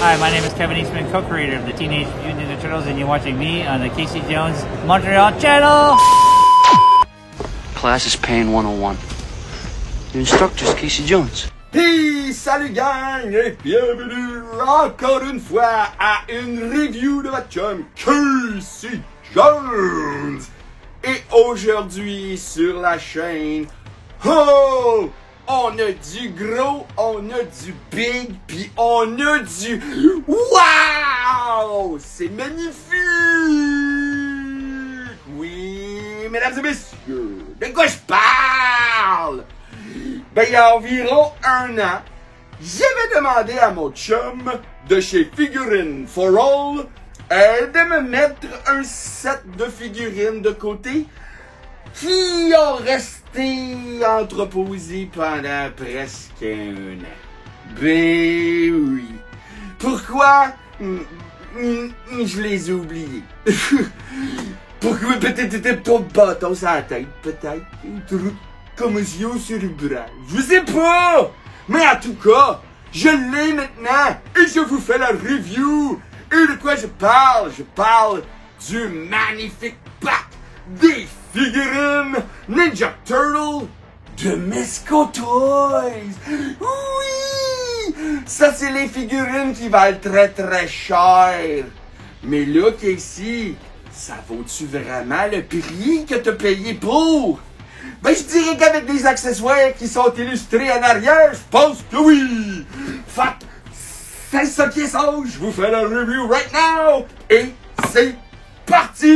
Hi, my name is Kevin Eastman, co-creator of the Teenage Mutant Ninja Turtles, and you're watching me on the Casey Jones Montreal channel. Class is Pain 101. Your instructor's Casey Jones. Hey, salut gang et bienvenue encore une fois à une review de votre chum Casey Jones. Et aujourd'hui sur la chaîne, oh, on a du gros, on a du big, puis on a du wow! C'est magnifique! Oui, mesdames et messieurs, de quoi je parle? Ben, il y a environ un an, j'avais demandé à mon chum de chez Figurine for All de me mettre un set de figurines de côté qui ont resté entreposés pendant presque un an. Ben oui. Pourquoi? Je les ai oubliés. Pourquoi? Peut-être était trop de bâton sur la tête, peut-être. Trop de commotion cérébrale. Je sais pas! Mais en tout cas, je l'ai maintenant et je vous fais la review. Et de quoi je parle? Je parle du magnifique pack des figurines Ninja Turtle de Mezco Toys. Oui! Ça, c'est les figurines qui valent très très cher. Mais là, Casey, ça vaut-tu vraiment le prix que t'as payé pour? Ben, je dirais qu'avec des accessoires qui sont illustrés en arrière, je pense que oui! Fait, c'est ça qui est ça, je vous fais la review right now! Et c'est parti!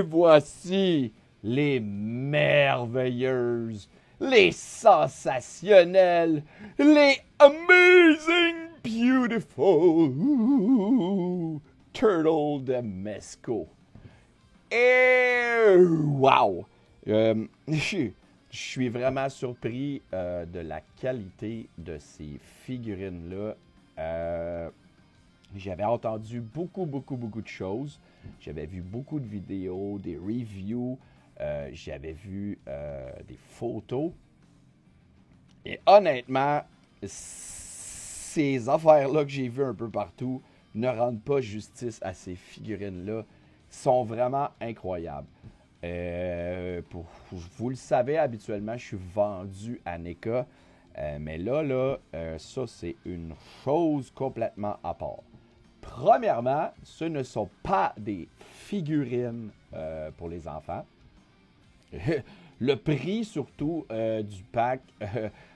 Voici les merveilleuses, les sensationnelles, les amazing beautiful Turtle de Mezco. Et wow! Je suis vraiment surpris de la qualité de ces figurines-là. J'avais entendu beaucoup de choses. J'avais vu beaucoup de vidéos, des reviews. J'avais vu des photos. Et honnêtement, ces affaires-là que j'ai vues un peu partout ne rendent pas justice à ces figurines-là. Ils sont vraiment incroyables. Vous le savez, habituellement, je suis vendu à NECA. Mais là, ça, c'est une chose complètement à part. Premièrement, ce ne sont pas des figurines pour les enfants. Le prix, surtout, du pack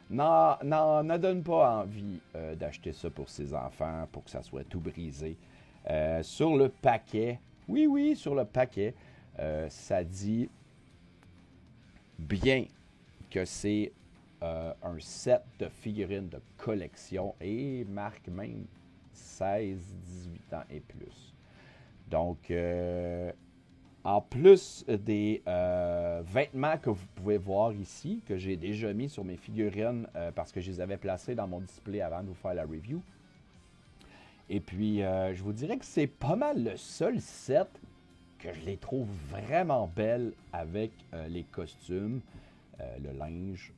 n'en donne pas envie d'acheter ça pour ses enfants, pour que ça soit tout brisé. Sur le paquet, oui, sur le paquet, ça dit bien que c'est un set de figurines de collection et marque même 16, 18 ans et plus. Donc, en plus des vêtements que vous pouvez voir ici, que j'ai déjà mis sur mes figurines parce que je les avais placés dans mon display avant de vous faire la review, Et puis, je vous dirais que c'est pas mal le seul set que je les trouve vraiment belles avec les costumes, le linge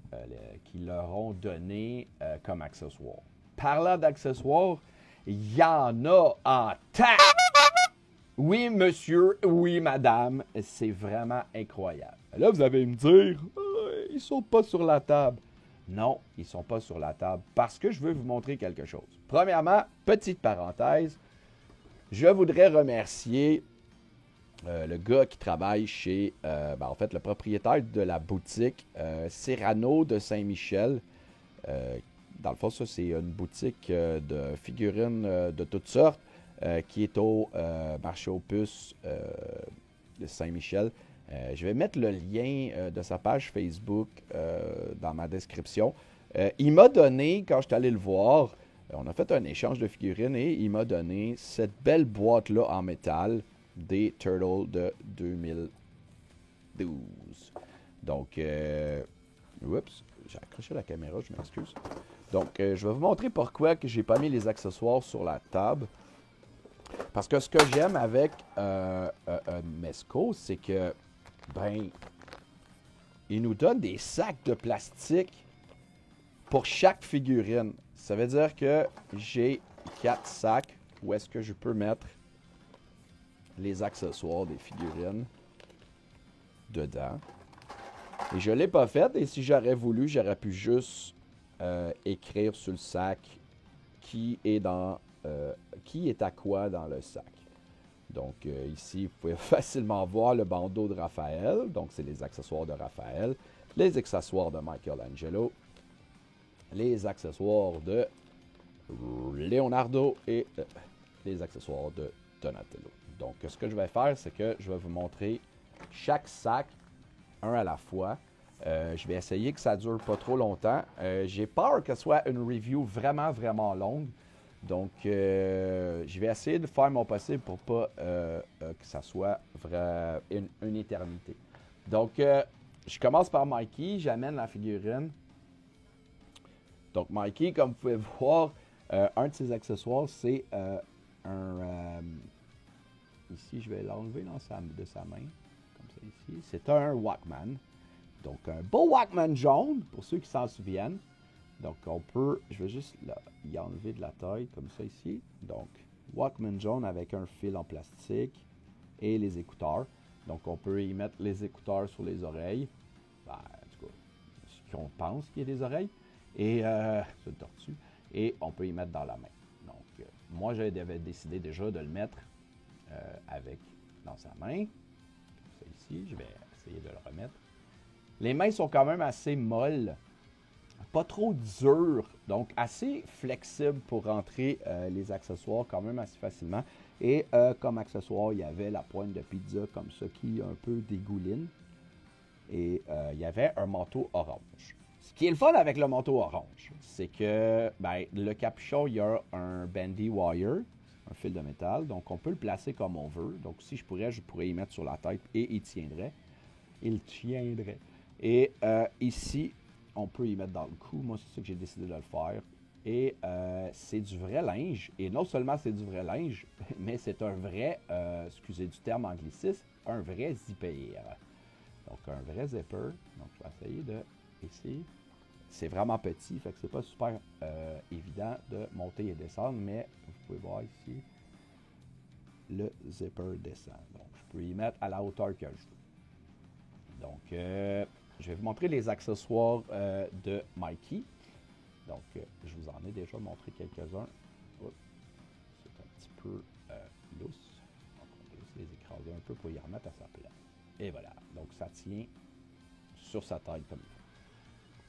qu'ils leur ont donné comme accessoire. Parlant d'accessoires, il y en a en tas! Oui, monsieur, oui, madame, c'est vraiment incroyable. Là, vous allez me dire, ils sont pas sur la table. Non, ils sont pas sur la table parce que je veux vous montrer quelque chose. Premièrement, petite parenthèse, je voudrais remercier le gars qui travaille chez, en fait, le propriétaire de la boutique Cyrano de Saint-Michel. Dans le fond, ça, c'est une boutique de figurines de toutes sortes qui est au marché aux puces de Saint-Michel. Je vais mettre le lien de sa page Facebook dans ma description. Il m'a donné, quand je suis allé le voir, on a fait un échange de figurines et il m'a donné cette belle boîte-là en métal des Turtles de 2012. Donc, oups, j'ai accroché la caméra, je m'excuse. Donc, je vais vous montrer pourquoi que j'ai pas mis les accessoires sur la table. Parce que ce que j'aime avec Mezco, c'est que, il nous donne des sacs de plastique pour chaque figurine. Ça veut dire que j'ai 4 sacs où est-ce que je peux mettre les accessoires des figurines dedans. Et je ne l'ai pas fait. Et si j'aurais voulu, j'aurais pu juste écrire sur le sac qui est à quoi dans le sac. Donc ici, vous pouvez facilement voir le bandeau de Raphaël. Donc c'est les accessoires de Raphaël, les accessoires de Michelangelo, les accessoires de Leonardo et les accessoires de Donatello. Donc ce que je vais faire, c'est que je vais vous montrer chaque sac, un à la fois. Je vais essayer que ça dure pas trop longtemps. J'ai peur que ce soit une review vraiment, vraiment longue. Donc, je vais essayer de faire mon possible pour pas que ça soit une éternité. Donc, je commence par Mikey. J'amène la figurine. Donc, Mikey, comme vous pouvez voir, un de ses accessoires, c'est ici, je vais l'enlever de sa main. Comme ça, ici. C'est un Walkman. Donc, un beau Walkman jaune, pour ceux qui s'en souviennent. Donc, je vais juste y enlever de la taille, comme ça ici. Donc, Walkman jaune avec un fil en plastique et les écouteurs. Donc, on peut y mettre les écouteurs sur les oreilles. En tout cas, ce qu'on pense qu'il y a des oreilles. Et, sur le tortue. Et on peut y mettre dans la main. Donc, moi, j'avais décidé déjà de le mettre dans sa main. Ça ici, je vais essayer de le remettre. Les mains sont quand même assez molles. Pas trop dures, donc assez flexibles pour rentrer les accessoires quand même assez facilement. Et comme accessoire, il y avait la pointe de pizza comme ça qui un peu dégouline. Et il y avait un manteau orange. Ce qui est le fun avec le manteau orange, c'est que le capuchon, il y a un bandy wire, un fil de métal. Donc on peut le placer comme on veut. Donc si je pourrais y mettre sur la tête et il tiendrait. Il tiendrait. Et ici, on peut y mettre dans le cou. Moi, c'est ça que j'ai décidé de le faire. Et c'est du vrai linge. Et non seulement c'est du vrai linge, mais c'est un vrai, excusez du terme anglicisme, un vrai zipper. Donc, un vrai zipper. Donc, je vais essayer de... Ici, c'est vraiment petit, fait que c'est pas super évident de monter et descendre, mais vous pouvez voir ici, le zipper descend. Donc, je peux y mettre à la hauteur que je veux. Donc, je vais vous montrer les accessoires de Mikey. Donc, je vous en ai déjà montré quelques-uns. C'est un petit peu lousse. Donc, on peut les écraser un peu pour y remettre à sa place. Et voilà. Donc, ça tient sur sa taille comme il faut.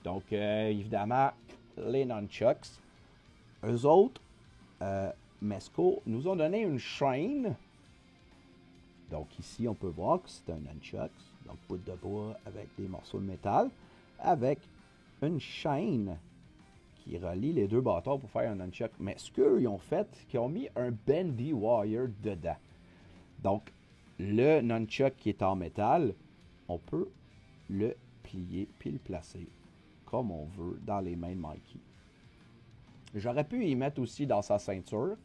Donc, évidemment, les nunchucks. Eux autres, Mezco, nous ont donné une chaîne. Donc, ici, on peut voir que c'est un nunchuck. Donc, bout de bois avec des morceaux de métal. Avec une chaîne qui relie les deux bâtons pour faire un nunchuck. Mais ce qu'ils ont fait, c'est qu'ils ont mis un bendy wire dedans. Donc, le nunchuck qui est en métal, on peut le plier puis le placer comme on veut dans les mains de Mikey. J'aurais pu y mettre aussi dans sa ceinture.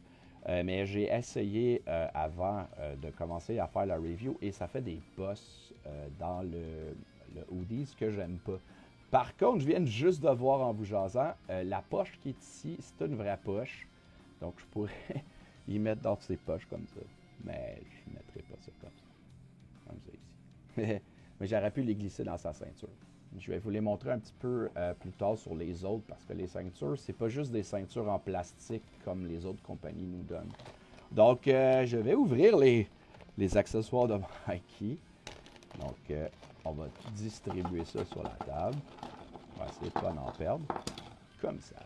Mais j'ai essayé avant de commencer à faire la review et ça fait des boss dans le hoodies que j'aime pas. Par contre, je viens juste de voir en vous jasant, la poche qui est ici, c'est une vraie poche. Donc je pourrais y mettre dans ces poches comme ça. Mais je ne mettrai pas ça comme ça. Comme ça ici. Mais j'aurais pu les glisser dans sa ceinture. Je vais vous les montrer un petit peu plus tard sur les autres parce que les ceintures, c'est pas juste des ceintures en plastique comme les autres compagnies nous donnent. Donc, je vais ouvrir les accessoires de Mikey. Donc, on va distribuer ça sur la table. On va essayer de ne pas en perdre. Comme ça.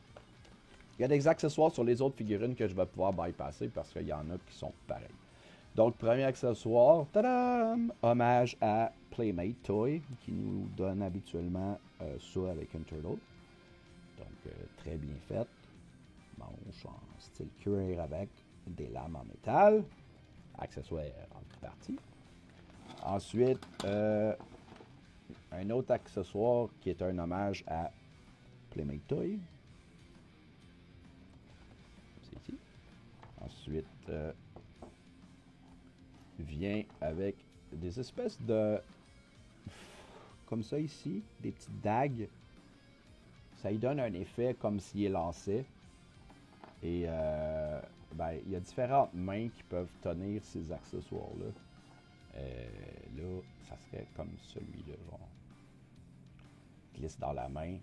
Il y a des accessoires sur les autres figurines que je vais pouvoir bypasser parce qu'il y en a qui sont pareils. Donc, premier accessoire, tadam! Hommage à Playmate Toy, qui nous donne habituellement ça avec un turtle. Donc, très bien fait. Manche en style cuir avec des lames en métal. Accessoire en partie. Ensuite, un autre accessoire qui est un hommage à Playmate Toy. C'est ici. Ensuite, vient avec des espèces de... Comme ça ici, des petites dagues. Ça lui donne un effet comme s'il est lancé. Et ben, il y a différentes mains qui peuvent tenir ces accessoires-là. Là, ça serait comme celui-là, genre. Glisse dans la main,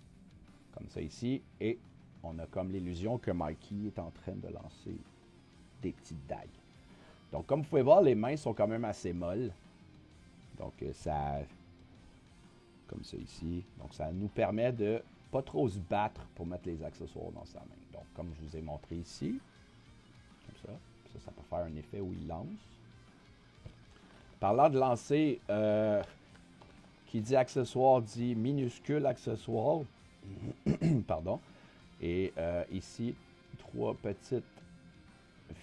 comme ça ici. Et on a comme l'illusion que Mikey est en train de lancer des petites dagues. Donc, comme vous pouvez voir, les mains sont quand même assez molles. Donc, ça... Comme ça ici. Donc, ça nous permet de pas trop se battre pour mettre les accessoires dans sa main. Donc, comme je vous ai montré ici. Comme ça. Ça peut faire un effet où il lance. Parlant de lancer, qui dit accessoire dit minuscule accessoire. Pardon. Et ici, 3 petites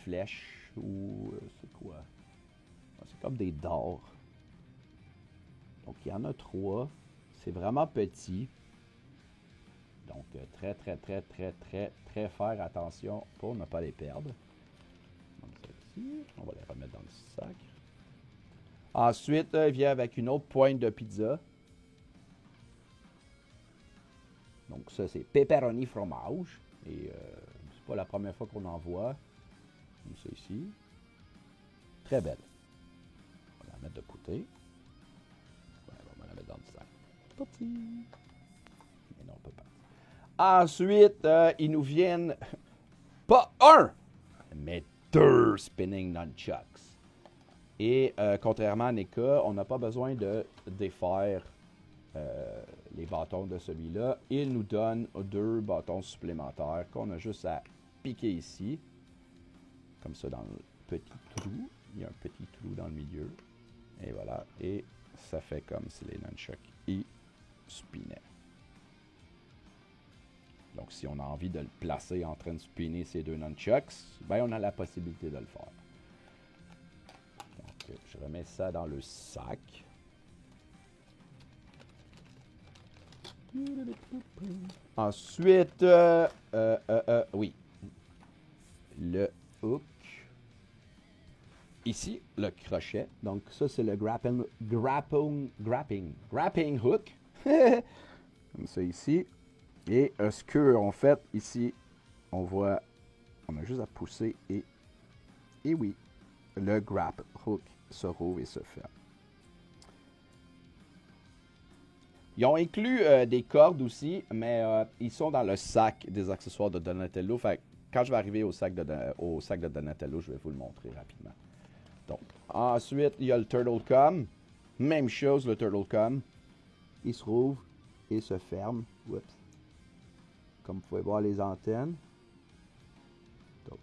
flèches. Ou c'est quoi? C'est comme des dards. Donc, il y en a 3. C'est vraiment petit. Donc, très faire attention pour ne pas les perdre. Donc, ça ici, on va les remettre dans le sac. Ensuite, il vient avec une autre pointe de pizza. Donc, ça, c'est pepperoni fromage. Et c'est pas la première fois qu'on en voit. Comme ça ici. Très belle. On va la mettre de côté. Ouais, on va la mettre dans le sac. Petit. Mais non, on peut pas. Ensuite, ils nous viennent pas un, mais 2 spinning nunchucks. Et contrairement à NECA, on n'a pas besoin de défaire les bâtons de celui-là. Il nous donne 2 bâtons supplémentaires qu'on a juste à piquer ici. Comme ça dans le petit trou. Il y a un petit trou dans le milieu. Et voilà. Et ça fait comme si les nunchucks y spinaient. Donc si on a envie de le placer en train de spinner ces 2 nunchucks, ben on a la possibilité de le faire. Donc je remets ça dans le sac. Ensuite, oui. Le hook. Ici, le crochet. Donc, ça, c'est le grapping hook. Comme ça ici. Et ce qu'on fait ici, on voit, on a juste à pousser et oui, le grap hook se rouvre et se ferme. Ils ont inclus des cordes aussi, mais ils sont dans le sac des accessoires de Donatello. Fait que quand je vais arriver au sac de Donatello, je vais vous le montrer rapidement. Donc, ensuite, il y a le Turtle Com. Même chose, le Turtle Com. Il se rouvre et se ferme. Oups. Comme vous pouvez voir les antennes. Donc,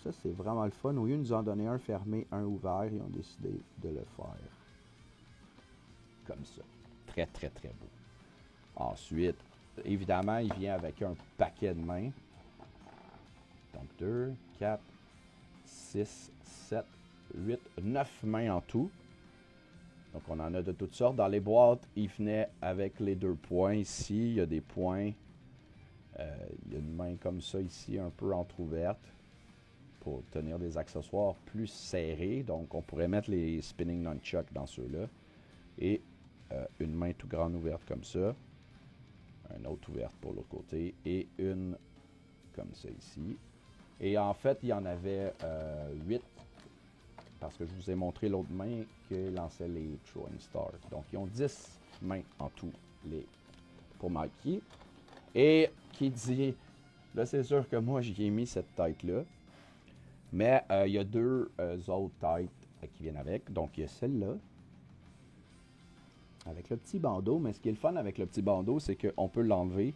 ça, c'est vraiment le fun. Au lieu de nous en donner un fermé, un ouvert, ils ont décidé de le faire comme ça. Très beau. Ensuite, évidemment, il vient avec un paquet de mains. Donc, 2, 4, 6, 7, 8, 9 mains en tout. Donc, on en a de toutes sortes. Dans les boîtes, il venait avec les 2 points. Ici, il y a des points. Il y a une main comme ça ici, un peu entrouverte, pour tenir des accessoires plus serrés. Donc, on pourrait mettre les spinning nunchucks dans ceux-là. Et une main tout grande ouverte comme ça. Une autre ouverte pour l'autre côté. Et une comme ça ici. Et en fait, il y en avait 8. Parce que je vous ai montré l'autre main qui lançait les Throwing Stars. Donc, ils ont 10 mains en tout pour Mikey. Et qui dit... Là, c'est sûr que moi, j'y ai mis cette tête-là. Mais il y a deux autres têtes qui viennent avec. Donc, il y a celle-là. Avec le petit bandeau. Mais ce qui est le fun avec le petit bandeau, c'est qu'on peut l'enlever.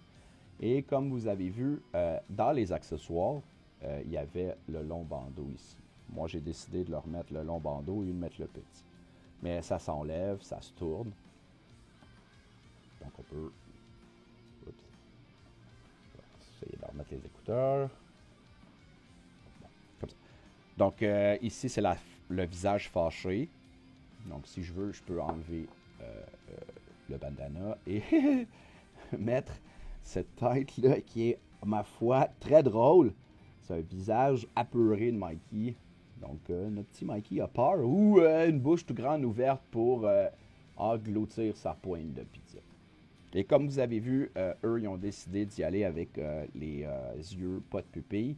Et comme vous avez vu, dans les accessoires, il y avait le long bandeau ici. Moi, j'ai décidé de leur mettre le long bandeau au lieu de mettre le petit. Mais ça s'enlève, ça se tourne. Donc, on peut... Oups. Essayer de remettre les écouteurs. Bon, comme ça. Donc, ici, c'est le visage fâché. Donc, si je veux, je peux enlever le bandana et mettre cette tête-là qui est, ma foi, très drôle. C'est un visage apeuré de Mikey. Donc, notre petit Mikey a peur ou une bouche toute grande ouverte pour engloutir sa pointe de pizza. Et comme vous avez vu, eux, ils ont décidé d'y aller avec les yeux pas de pupille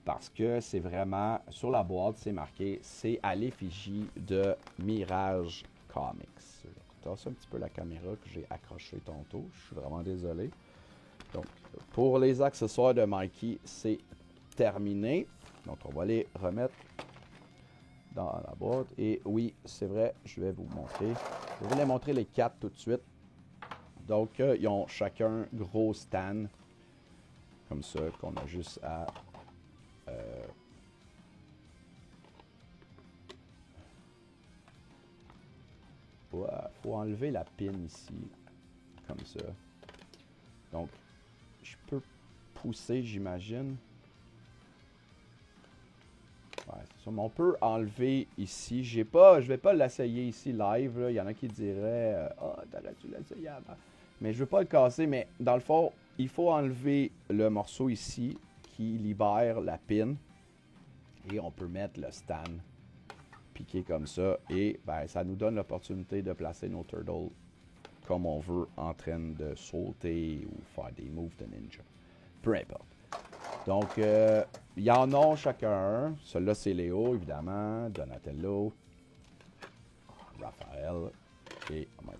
parce que c'est vraiment, sur la boîte, c'est marqué, c'est à l'effigie de Mirage Comics. Je tasse un petit peu la caméra que j'ai accrochée tantôt. Je suis vraiment désolé. Donc, pour les accessoires de Mikey, c'est terminé. Donc, on va les remettre dans la boîte. Et oui, c'est vrai, je vais vous montrer. Je vais vous les montrer les 4 tout de suite. Donc, ils ont chacun gros stand. Comme ça, qu'on a juste à... faut enlever la pin ici. Comme ça. Donc, je peux pousser, j'imagine. Ouais, c'est ça. Mais on peut enlever ici. Je vais pas l'essayer ici live. Là. Il y en a qui diraient t'aurais dû l'essayer avant. Mais je veux pas le casser. Mais dans le fond, il faut enlever le morceau ici qui libère la pin. Et on peut mettre le stand piqué comme ça. Et ben, ça nous donne l'opportunité de placer nos turtles comme on veut, en train de sauter ou faire des moves de ninja. Peu importe. Donc, il y en a chacun un. Celui-là, c'est Léo, évidemment. Donatello. Raphaël. Et Mike.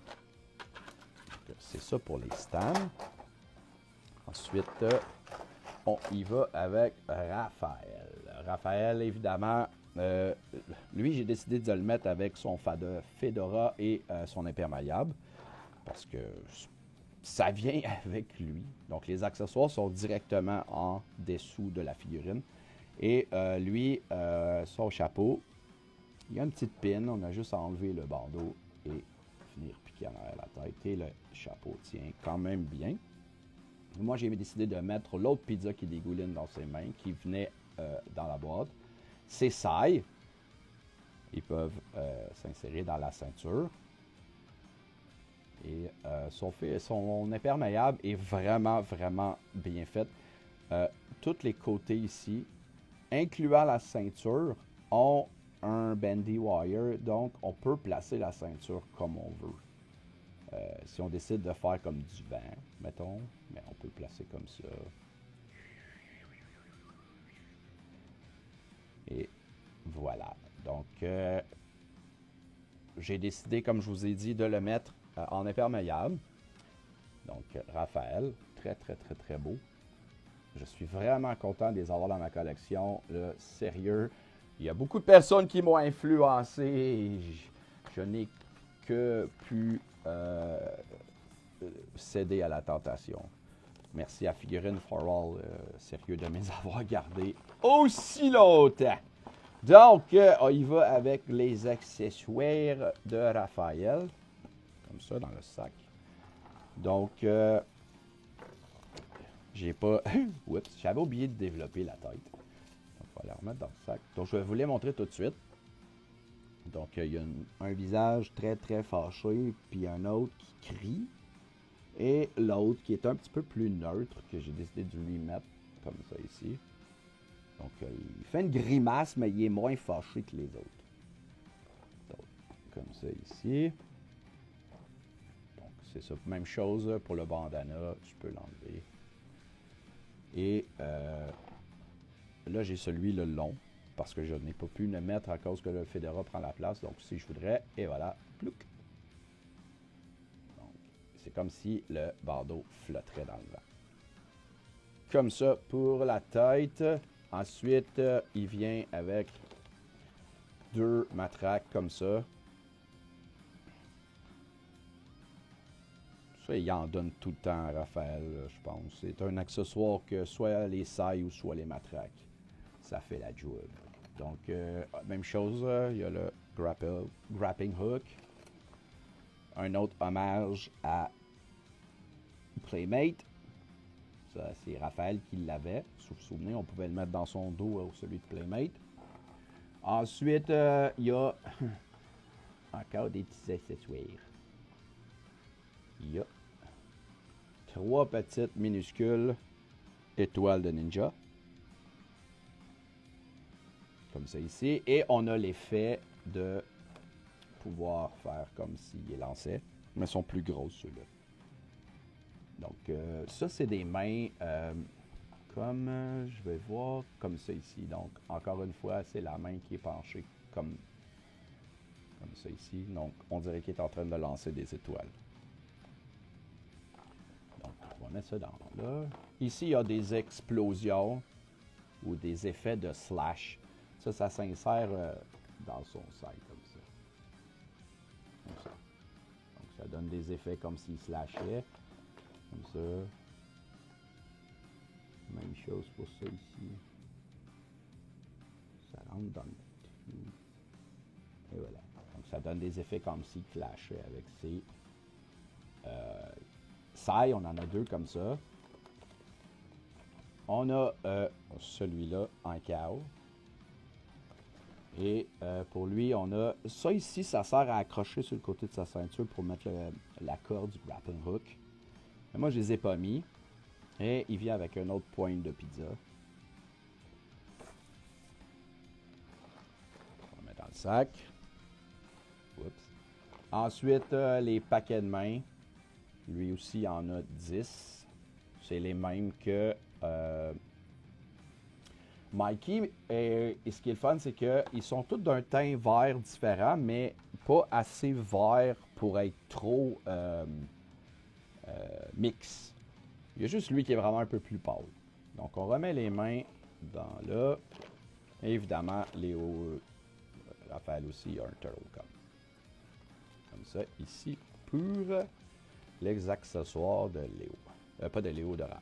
C'est ça pour les stands. Ensuite, on y va avec Raphaël. Raphaël, évidemment, lui, j'ai décidé de le mettre avec son Fedora et son imperméable. Parce que ça vient avec lui. Donc, les accessoires sont directement en dessous de la figurine. Et lui, son chapeau, il y a une petite pin. On a juste à enlever le bandeau et finir piquer en arrière la tête. Et le chapeau tient quand même bien. Moi, j'ai décidé de mettre l'autre pizza qui dégouline dans ses mains, qui venait dans la boîte. C'est Sai. Ils peuvent s'insérer dans la ceinture. Et son imperméable est vraiment, vraiment bien fait. Tous les côtés ici, incluant la ceinture, ont un bendy wire. Donc, on peut placer la ceinture comme on veut. Si on décide de faire comme du vent, mettons, mais on peut le placer comme ça. Et voilà. Donc, j'ai décidé, comme je vous ai dit, de le mettre en imperméable. Donc, Raphaël, très, très, très, très beau. Je suis vraiment content de les avoir dans ma collection. Là, sérieux, il y a beaucoup de personnes qui m'ont influencé et je n'ai que pu céder à la tentation. Merci à Figurine for All, sérieux, de mes avoir gardé aussi longtemps. Donc, on y va avec les accessoires de Raphaël. Comme ça, dans le sac. Donc, j'ai pas... Oups, j'avais oublié de développer la tête. Donc, on va la remettre dans le sac. Donc, je vais vous les montrer tout de suite. Donc, il y a un visage très, très fâché, puis un autre qui crie. Et l'autre qui est un petit peu plus neutre, que j'ai décidé de lui mettre comme ça ici. Donc, il fait une grimace, mais il est moins fâché que les autres. Donc, comme ça ici. Donc, c'est ça. Même chose pour le bandana. Je peux l'enlever. Et là, j'ai celui le long. Parce que je n'ai pas pu le mettre à cause que le Fedora prend la place. Donc, si je voudrais, et voilà, plouc. Donc, c'est comme si le bandeau flotterait dans le vent. Comme ça pour la tête. Ensuite, il vient avec 2 matraques comme ça. Ça, il en donne tout le temps à Raphaël, je pense. C'est un accessoire que soit les sailles ou soit les matraques. Ça fait la job. Donc, même chose, il y a le grappling hook. Un autre hommage à Playmate. Ça, c'est Raphaël qui l'avait. Si vous vous souvenez, on pouvait le mettre dans son dos, celui de Playmate. Ensuite, il y a encore des petits accessoires. Il y a 3 petites minuscules étoiles de ninja. Comme ça ici. Et on a l'effet de pouvoir faire comme s'il lançait. Mais elles sont plus grosses, ceux-là. Donc, ça, c'est des mains comme, je vais voir, comme ça ici. Donc, encore une fois, c'est la main qui est penchée comme ça ici. Donc, on dirait qu'il est en train de lancer des étoiles. Donc, on va mettre ça dans là. Ici, il y a des explosions ou des effets de slash. Ça s'insère dans son side comme ça. Comme ça. Donc, ça donne des effets comme s'il slashait. Comme ça. Même chose pour ça ici. Ça rentre dans le tout. Et voilà. Donc ça donne des effets comme s'il flashait avec ces sailles. On en a 2 comme ça. On a celui-là en chaos. Et pour lui, on a ça ici, ça sert à accrocher sur le côté de sa ceinture pour mettre la corde du grappling hook. Mais moi, je les ai pas mis. Et il vient avec un autre pointe de pizza. On va mettre dans le sac. Oups. Ensuite, les paquets de mains. Lui aussi, il en a 10. C'est les mêmes que Mikey. Et ce qui est le fun, c'est qu'ils sont tous d'un teint vert différent, mais pas assez vert pour être trop mix. Il y a juste lui qui est vraiment un peu plus pâle. Donc, on remet les mains dans là. Et évidemment, Léo, Raphaël aussi, a un turtle comme ça, ici, pour les accessoires de Léo. Pas de Léo, de Raph.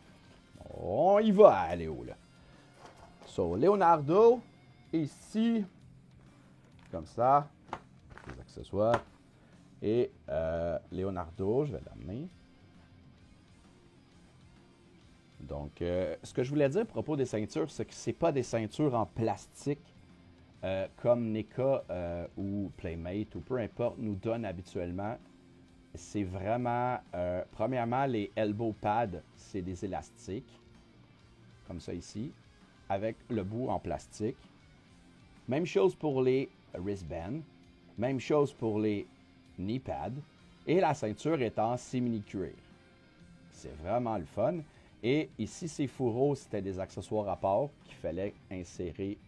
On y va à Léo, là. So, Leonardo, ici, comme ça, les accessoires. Et Leonardo, je vais l'amener. Donc, ce que je voulais dire à propos des ceintures, c'est que ce n'est pas des ceintures en plastique comme NECA ou Playmate ou peu importe nous donne habituellement. C'est vraiment, premièrement, les elbow pads, c'est des élastiques, comme ça ici, avec le bout en plastique. Même chose pour les wristbands, même chose pour les knee pads, et la ceinture est en simili-cuir. C'est vraiment le fun. Et ici, ces fourreaux, c'était des accessoires à part qu'il fallait insérer,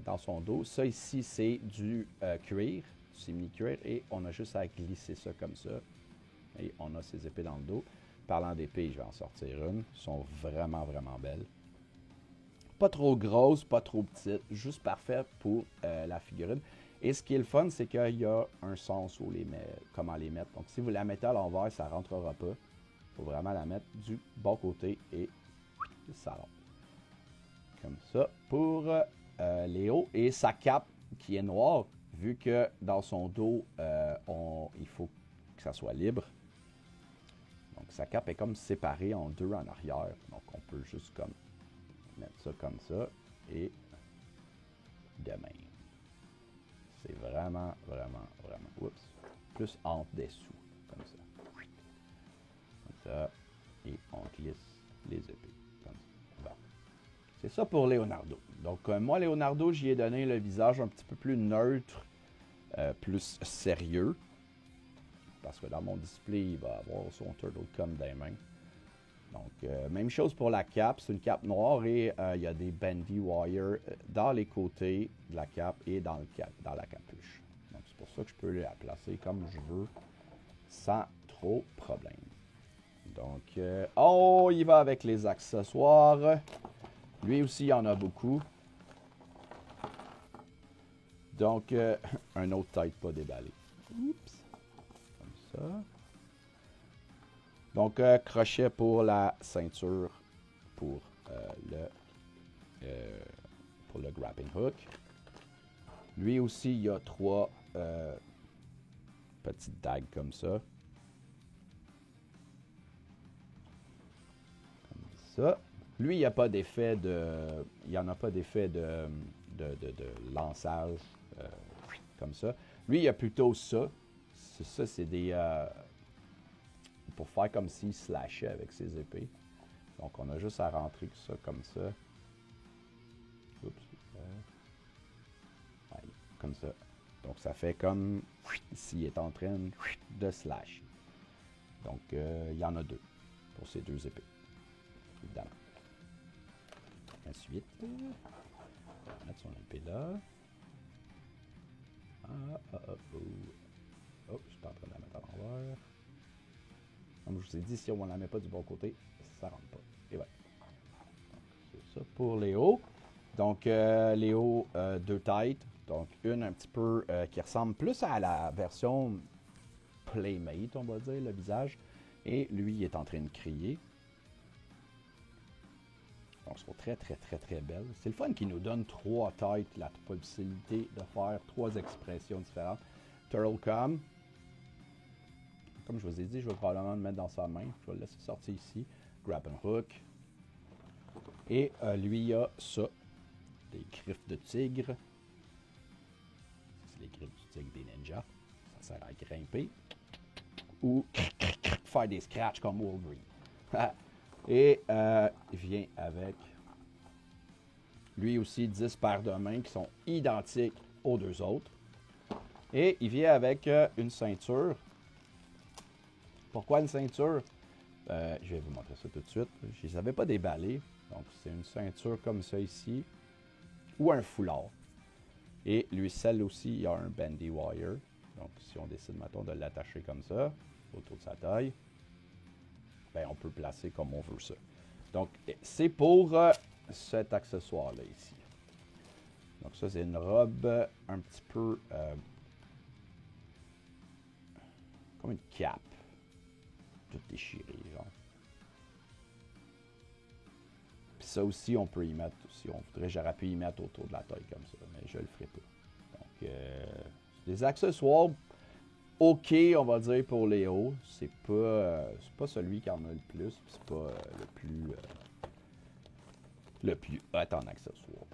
dans son dos. Ça ici, c'est du cuir, du simili-cuir, et on a juste à glisser ça comme ça. Et on a ces épées dans le dos. Parlant d'épées, je vais en sortir une. Elles sont vraiment, vraiment belles. Pas trop grosses, pas trop petites, juste parfait pour la figurine. Et ce qui est le fun, c'est qu'il y a un sens où comment les mettre. Donc, si vous la mettez à l'envers, ça ne rentrera pas. Il faut vraiment la mettre du bon côté et ça rentre. Comme ça pour Léo. Et sa cape qui est noire, vu que dans son dos, il faut que ça soit libre. Donc, sa cape est comme séparée en 2 en arrière. Donc, on peut juste comme mettre ça comme ça et de même. C'est vraiment, vraiment, vraiment. Oups. Plus en dessous. Comme ça. Comme ça. Et on glisse les épées. Comme ça. c'est ça pour Leonardo. Donc, moi, Leonardo, j'y ai donné le visage un petit peu plus neutre, plus sérieux. Parce que dans mon display, il va avoir son Turtle comme dans les mains. Donc, même chose pour la cape. C'est une cape noire et il y a des bandy wire dans les côtés de la cape et dans la capuche. Donc, c'est pour ça que je peux la placer comme je veux sans trop problème. Donc, on y va avec les accessoires. Lui aussi, il y en a beaucoup. Donc, un autre tête pas déballé. Oups. Comme ça. Donc, crochet pour la ceinture pour le grappling hook. Lui aussi, il y a 3 petites dagues comme ça. Comme ça. Lui, il n'y a pas d'effet de... Il n'y en a pas d'effet de lançage comme ça. Lui, il y a plutôt ça. Ça, c'est des... pour faire comme s'il slashait avec ses épées. Donc, on a juste à rentrer ça comme ça. Oups. Ouais, comme ça. Donc, ça fait comme s'il est en train de slash. Donc, il y en a 2 pour ces 2 épées. Évidemment. Ensuite, on va mettre son épée là. Oh, je suis pas en train de la mettre à l'envers. Comme je vous ai dit, si on ne la met pas du bon côté, ça ne rentre pas. Et voilà. C'est ça pour Léo. Donc, Léo, 2 têtes. Donc, une un petit peu qui ressemble plus à la version Playmate, on va dire, le visage. Et lui, il est en train de crier. Donc, elles sont très, très, très, très belles. C'est le fun qui nous donne 3 têtes, la possibilité de faire 3 expressions différentes. Turtle Come. Comme je vous ai dit, je vais probablement le mettre dans sa main. Je vais le laisser sortir ici. Grab and hook. Et lui, il a ça. Des griffes de tigre. C'est les griffes du tigre des ninjas. Ça sert à grimper. Ou faire des scratchs comme Wolverine. Et il vient avec lui aussi 10 paires de mains qui sont identiques aux 2 autres. Et il vient avec une ceinture. Pourquoi une ceinture? Je vais vous montrer ça tout de suite. Je ne les avais pas déballés. Donc, c'est une ceinture comme ça ici. Ou un foulard. Et lui, celle aussi, il y a un bandy wire. Donc, si on décide, mettons, de l'attacher comme ça, autour de sa taille, ben, on peut placer comme on veut ça. Donc, c'est pour cet accessoire-là ici. Donc, ça, c'est une robe un petit peu comme une cape. Toute déchirée, genre. Puis ça aussi, on peut y mettre, si on voudrait, j'aurais pu y mettre autour de la taille comme ça, mais je le ferai pas. Donc, des accessoires OK, on va dire, pour Léo. C'est pas celui qui en a le plus, c'est pas le plus hot en accessoires.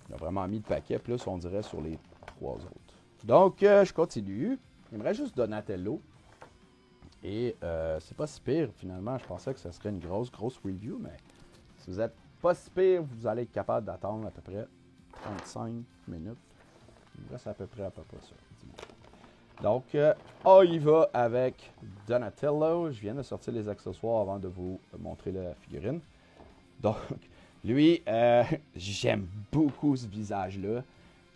Il a vraiment mis de paquet, plus on dirait sur les 3 autres. Donc, je continue. J'aimerais juste Donatello. Et c'est pas si pire, finalement. Je pensais que ce serait une grosse review, mais si vous êtes pas si pire, vous allez être capable d'attendre à peu près 35 minutes. Il me reste à peu près ça. Donc, on y va avec Donatello. Je viens de sortir les accessoires avant de vous montrer la figurine. Donc, lui, j'aime beaucoup ce visage-là.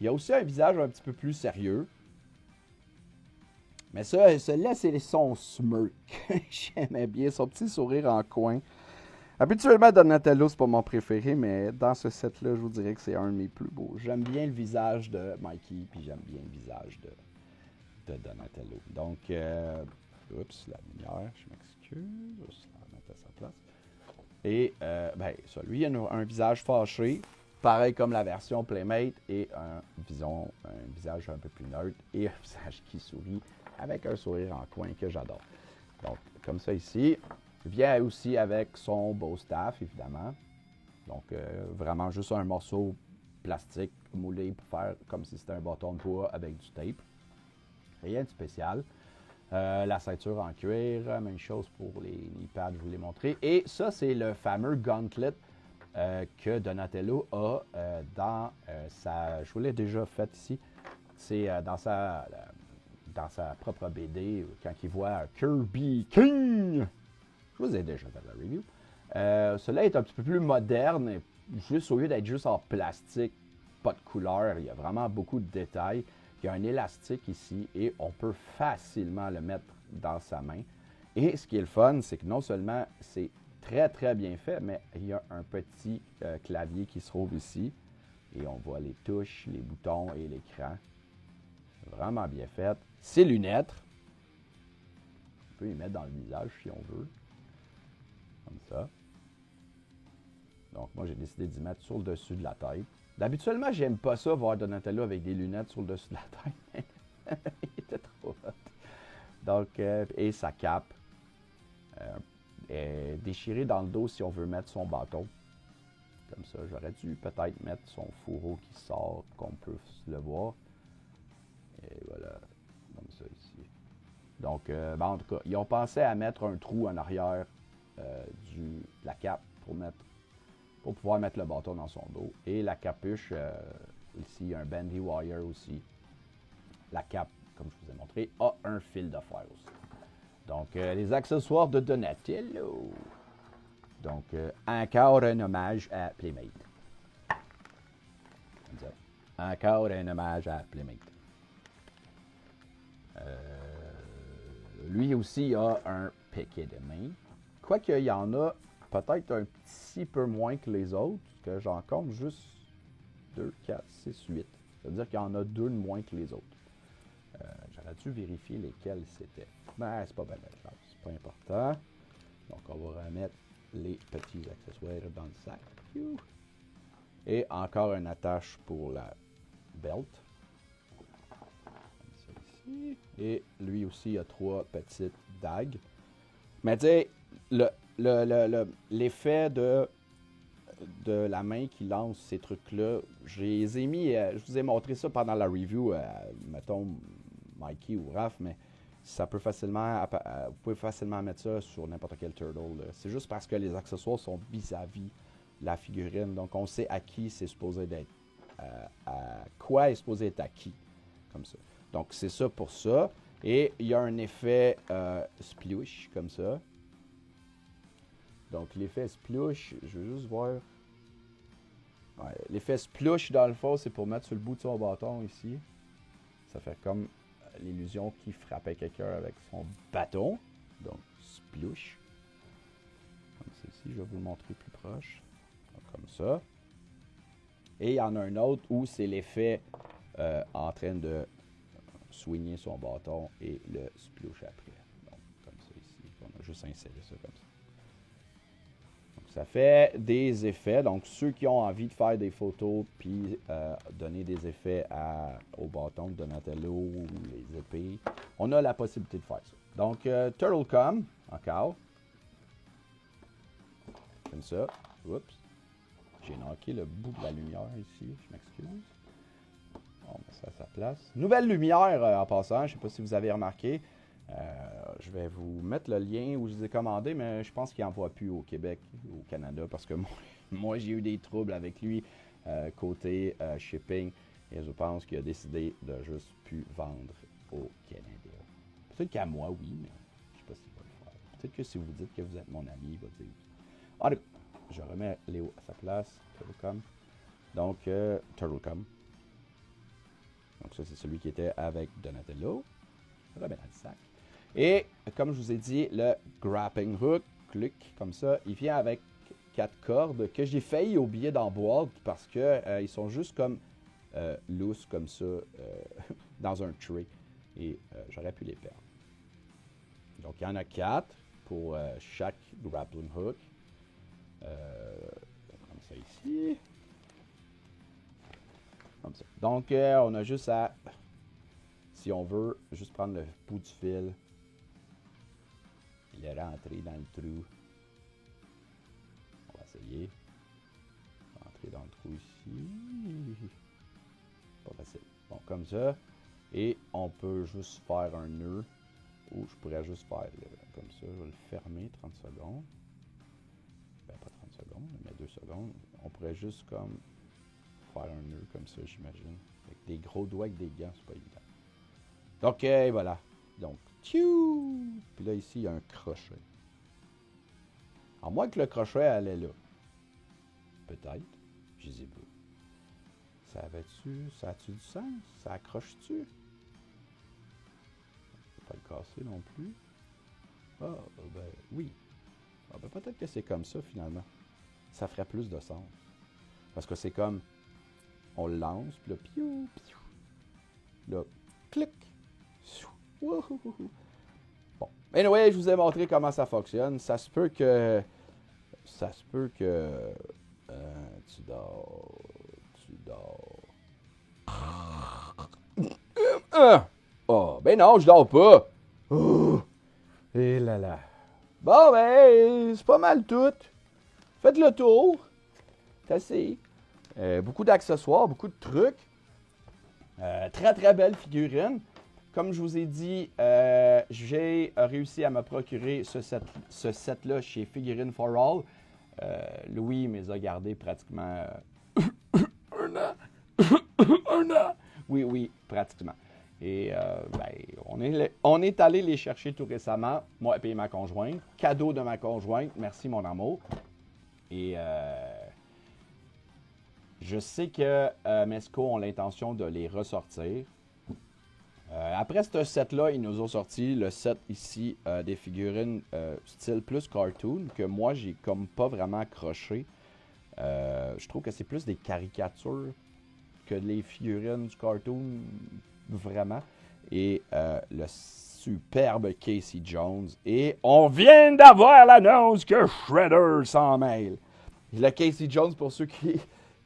Il y a aussi un visage un petit peu plus sérieux. Mais ça, celui-là, c'est son smirk. J'aimais bien son petit sourire en coin. Habituellement, Donatello, c'est pas mon préféré, mais dans ce set-là, je vous dirais que c'est un de mes plus beaux. J'aime bien le visage de Mikey, puis j'aime bien le visage de Donatello. Donc, oups, la lumière, je m'excuse. Je vais la mettre à sa place. Et, ben, ça, lui, il a un visage fâché, pareil comme la version Playmate, et un visage un peu plus neutre, et un visage qui sourit, avec un sourire en coin que j'adore. Donc, comme ça ici. Il vient aussi avec son beau staff, évidemment. Donc, vraiment juste un morceau plastique moulé pour faire comme si c'était un bâton de bois avec du tape. Rien de spécial. La ceinture en cuir, même chose pour les knee pads, je vous l'ai montré. Et ça, c'est le fameux gauntlet que Donatello a dans sa... Je vous l'ai déjà fait ici. C'est dans sa propre BD, quand il voit Kirby King. Je vous ai déjà fait la review. Cela est un petit peu plus moderne, juste au lieu d'être juste en plastique, pas de couleur, il y a vraiment beaucoup de détails. Il y a un élastique ici et on peut facilement le mettre dans sa main. Et ce qui est le fun, c'est que non seulement c'est très très bien fait, mais il y a un petit clavier qui se trouve ici. Et on voit les touches, les boutons et l'écran. Vraiment bien fait. Ses lunettes. On peut les mettre dans le visage si on veut. Comme ça. Donc moi j'ai décidé d'y mettre sur le dessus de la tête. D'habituellement, j'aime pas ça, voir Donatello avec des lunettes sur le dessus de la tête. Il était trop hot. Donc, et sa cape est déchirée dans le dos si on veut mettre son bâton. Comme ça, j'aurais dû peut-être mettre son fourreau qui sort, qu'on peut le voir. Et voilà, comme ça ici. Donc, en tout cas, ils ont pensé à mettre un trou en arrière de la cape pour pouvoir mettre le bâton dans son dos. Et la capuche, ici, un bandy wire aussi. La cape, comme je vous ai montré, a un fil de fer aussi. Donc, les accessoires de Donatello. Donc, encore un hommage à Playmate. Comme ça. Encore un hommage à Playmate. Lui aussi a un piquet de main. Quoique, il y en a peut-être un petit peu moins que les autres, que j'en compte juste 2, 4, 6, 8. Ça veut dire qu'il y en a 2 de moins que les autres. J'aurais dû vérifier lesquels c'était. Mais c'est pas bien grave, c'est pas important. Donc on va remettre les petits accessoires dans le sac. Et encore une attache pour la belt. Comme ça ici. Et lui aussi a 3 petites dagues. Mais tu sais, l'effet de la main qui lance ces trucs-là, je les ai mis, je vous ai montré ça pendant la review, mettons Mikey ou Raph, mais ça peut facilement, vous pouvez facilement mettre ça sur n'importe quel turtle. C'est juste parce que les accessoires sont vis-à-vis la figurine, donc on sait à qui c'est supposé d'être, à quoi est supposé être acquis, comme ça. Donc c'est ça pour ça, et il y a un effet splouche, comme ça. Donc, l'effet splouche, je veux juste voir. Ouais, l'effet splouche, dans le fond, c'est pour mettre sur le bout de son bâton ici. Ça fait comme l'illusion qu'il frappait quelqu'un avec son bâton. Donc, splouche. Comme ceci, je vais vous le montrer plus proche. Donc, comme ça. Et il y en a un autre où c'est l'effet en train de soigner son bâton et le splouche après. Donc, comme ça ici. On a juste inséré ça comme ça. Ça fait des effets. Donc, ceux qui ont envie de faire des photos puis donner des effets au bâton de Donatello ou les épées, on a la possibilité de faire ça. Donc, Turtlecom, encore. Comme ça. Oups. J'ai knocké le bout de la lumière ici. Je m'excuse. On met ça à sa place. Nouvelle lumière en passant. Je ne sais pas si vous avez remarqué. Je vais vous mettre le lien où je les ai commandés, mais je pense qu'il n'envoie plus au Québec, au Canada, parce que moi j'ai eu des troubles avec lui côté shipping, et je pense qu'il a décidé de juste plus vendre au Canada. Peut-être qu'à moi, oui, mais je ne sais pas s'il va le faire. Peut-être que si vous dites que vous êtes mon ami, il va dire oui. Allez, je remets Léo à sa place, Turtlecom. Donc, Turtlecom. Donc ça, c'est celui qui était avec Donatello. Je remets dans le sac. Et comme je vous ai dit, le grappling hook, clic, comme ça, il vient avec 4 cordes que j'ai failli oublier dans la boîte parce que ils sont juste comme loose comme ça dans un tray. Et j'aurais pu les perdre. Donc il y en a 4 pour chaque grappling hook. Comme ça ici. Comme ça. Donc on a juste à, si on veut, juste prendre le bout du fil. Il est rentré dans le trou. On va essayer. Rentrer dans le trou ici. Pas facile. Bon, comme ça. Et on peut juste faire un nœud. Ou je pourrais juste faire comme ça. Je vais le fermer 30 secondes. Ben, pas 30 secondes, mais 2 secondes. On pourrait juste comme faire un nœud comme ça, j'imagine. Avec des gros doigts avec des gants, c'est pas évident. Donc, voilà. Donc, tchou! Puis là, ici, il y a un crochet. À moins que le crochet allait là. Peut-être. Je sais pas. Ça a-tu du sens? Ça accroche-tu? Je peux pas le casser non plus. Ah, ben oui. Ah, ben peut-être que c'est comme ça, finalement. Ça ferait plus de sens. Parce que c'est comme... On le lance, puis là, piou, piou. Là, clic. Bon. Anyway, je vous ai montré comment ça fonctionne. Ça se peut que... tu dors. Oh, ben non, je dors pas. Oh, et là là. Bon, ben, c'est pas mal tout. Faites le tour. C'est assez. Beaucoup d'accessoires, beaucoup de trucs. Très, très belle figurine. Comme je vous ai dit, j'ai réussi à me procurer ce set-là chez Figurine for All. Louis me les a gardés pratiquement un an. Oui, pratiquement. Et on est allé les chercher tout récemment, moi et ma conjointe. Cadeau de ma conjointe, merci mon amour. Et je sais que Mezco ont l'intention de les ressortir. Après ce set-là, ils nous ont sorti le set ici des figurines style plus cartoon que moi, j'ai comme pas vraiment accroché. Je trouve que c'est plus des caricatures que les figurines du cartoon, vraiment. Et le superbe Casey Jones. Et on vient d'avoir l'annonce que Shredder s'en mêle. Le Casey Jones, pour ceux qui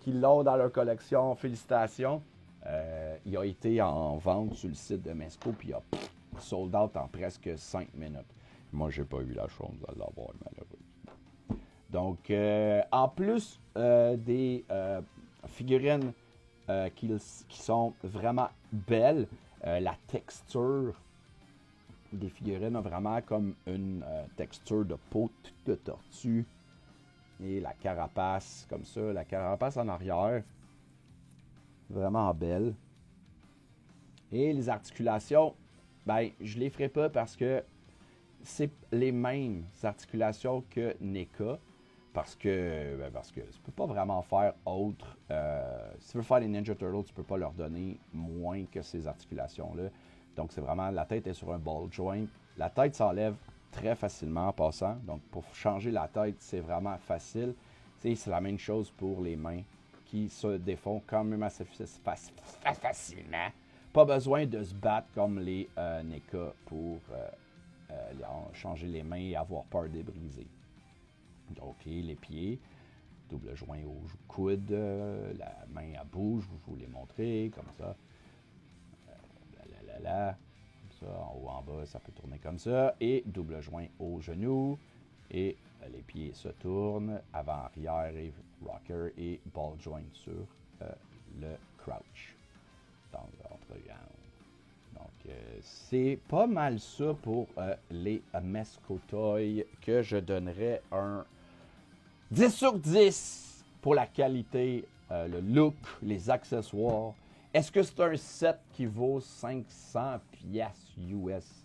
l'ont dans leur collection, félicitations. Il a été en vente sur le site de Mezco, puis il a sold out en presque 5 minutes. Moi, j'ai pas eu la chance de l'avoir, malheureusement. Donc, en plus des figurines qui sont vraiment belles, la texture des figurines a vraiment comme une texture de peau de tortue. Et la carapace, comme ça, la carapace en arrière, vraiment belle. Et les articulations, ben, je les ferai pas parce que c'est les mêmes articulations que NECA. Parce que tu peux pas vraiment faire autre. Si tu veux faire les Ninja Turtles, tu peux pas leur donner moins que ces articulations-là. Donc, c'est vraiment, la tête est sur un ball joint. La tête s'enlève très facilement en passant. Donc, pour changer la tête, c'est vraiment facile. C'est la même chose pour les mains qui se défont quand même assez facilement. Pas besoin de se battre comme les NECA pour changer les mains et avoir peur de briser. Donc, les pieds, double joint au coude, la main à bouge, je vous l'ai montré, comme ça. Comme ça, en haut, en bas, ça peut tourner comme ça. Et double joint au genou. Et les pieds se tournent, avant, arrière, et rocker, et ball joint sur le crouch. Dans l'entregambe. Donc, c'est pas mal ça pour les Mezco Toys, que je donnerais un 10 sur 10 pour la qualité, le look, les accessoires. Est-ce que c'est un set qui vaut 500 piastres US?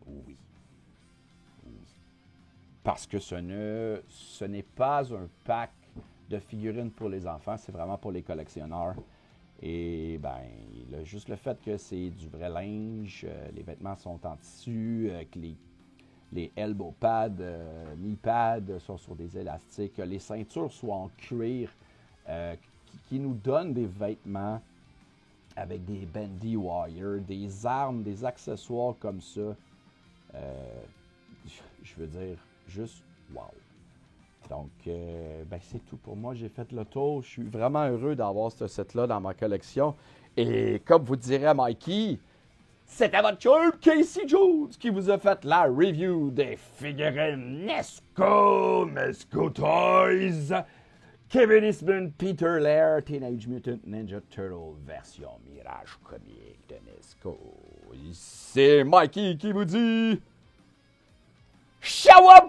Oui. Parce que ce n'est pas un pack de figurines pour les enfants, c'est vraiment pour les collectionneurs. Et ben, juste le fait que c'est du vrai linge, les vêtements sont en tissu, que les elbow pads, knee pads sont sur des élastiques, les ceintures sont en cuir, qui nous donnent des vêtements avec des bendy wire, des armes, des accessoires comme ça. Je veux dire, juste wow. Donc, ben c'est tout pour moi. J'ai fait le tour. Je suis vraiment heureux d'avoir ce set-là dans ma collection. Et comme vous dirait Mikey, c'était votre chum Casey Jones qui vous a fait la review des figurines Mezco Toys. Kevin Eastman, Peter Laird, Teenage Mutant Ninja Turtle version Mirage comique de Mezco. C'est Mikey qui vous dit... Shawabunga!